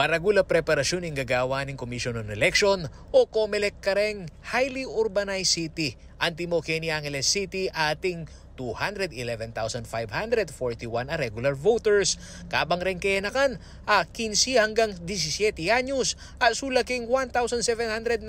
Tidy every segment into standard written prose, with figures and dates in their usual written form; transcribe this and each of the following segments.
Maragula preparasyon ng gagawa ng Commission on Election o COMELEC kareng highly urbanized city. Antimo Kenny Angeles City ating 211,541 a regular voters. Kabang rin kenakan 15 hanggang 17 anyos sulaking 1,792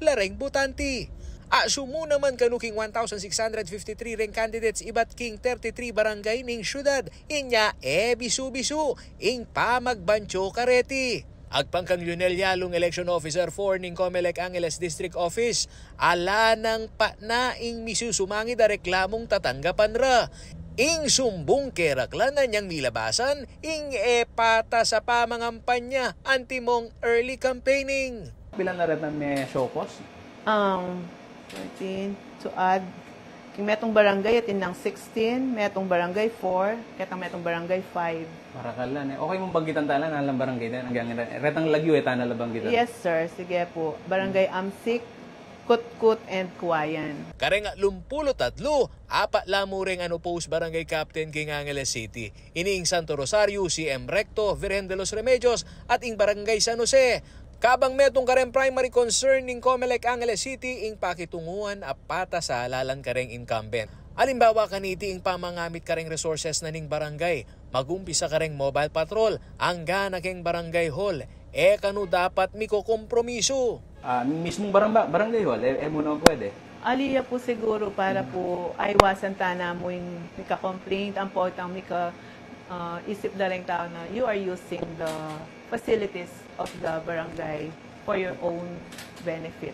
lareng botante. Sumu naman kanuking 1,653 ring candidates iba't king 33 barangay ning syudad. Inya bisu-bisu ing pamagbancho kareti. Agpangkang Lionel Yalong Election Officer 4 ning COMELEC Angeles District Office, ala nang naing misusumangi da reklamong tatanggapan ra. Ing sumbong keraklanan niyang nilabasan, ing pata sa pamangampanya antimong early campaigning. Pilan na rin na may show cause? 13 to add kung metong barangay at inang 16, metong barangay 4, ketang metong barangay 5. Marakalan Okay mong banggitan tala na lang barangay na retang lagyo tanala banggitan. Yes sir, sige po. Barangay Amsik, Kutkut and Kuwayan. Kareng 23, apat lamo ring post barangay captain king Angeles City. Iniing Santo Rosario, CM Recto, Virgen de los Remedios at ing barangay San Jose. Kabang metong kareng primary concern ning COMELEC Angeles City ing pakitunguhan apata sa halalan kareng incumbent. Alimbawa kaniti ing pamangamit kareng resources na ning barangay. Magumpisa kareng mobile patrol hangga na keng barangay hall. Kanu dapat mikokompromiso. Mismong barangay hall, mo naman pwede. Aliya po siguro para po aiwasan tana mo yung mika-complaint. Ang potang isip na lang tao na you are using the facilities of the barangay for your own benefit.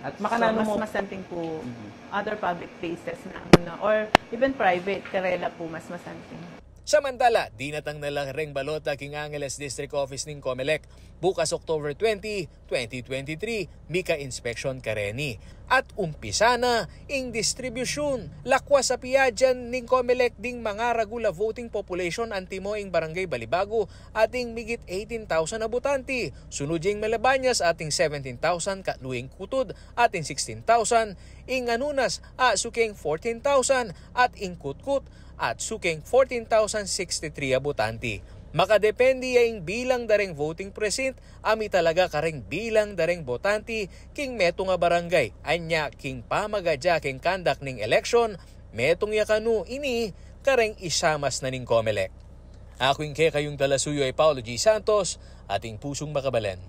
At makanano so, mas masanting po other public places na or even private, karela po mas masanting. Samantala, dinatang na lang ring balota king Angeles District Office ning COMELEC bukas October 20, 2023, mika inspection kareni. At umpisa na ing distribusyon. Lakwa sa piadyan ning COMELEC ding mga regular voting population antimo ing barangay Balibago ating migit 18,000 na botante. Sunod yung Malabanyas ating 17,000 katluing Kutod ating 16,000. Ing Anunas suking 14,000 at ing Kutkut at suking 14,063 botante. Makadepende yung bilang dareng voting precinct, ami talaga kareng bilang dareng botante king metong nga barangay. Anya king pamagadya king kandak ning election, metong yakanu ini kareng isamas na ning COMELEC. Ako yung kayong talasuyo ay Paulo G. Santos, ating pusong makabalan.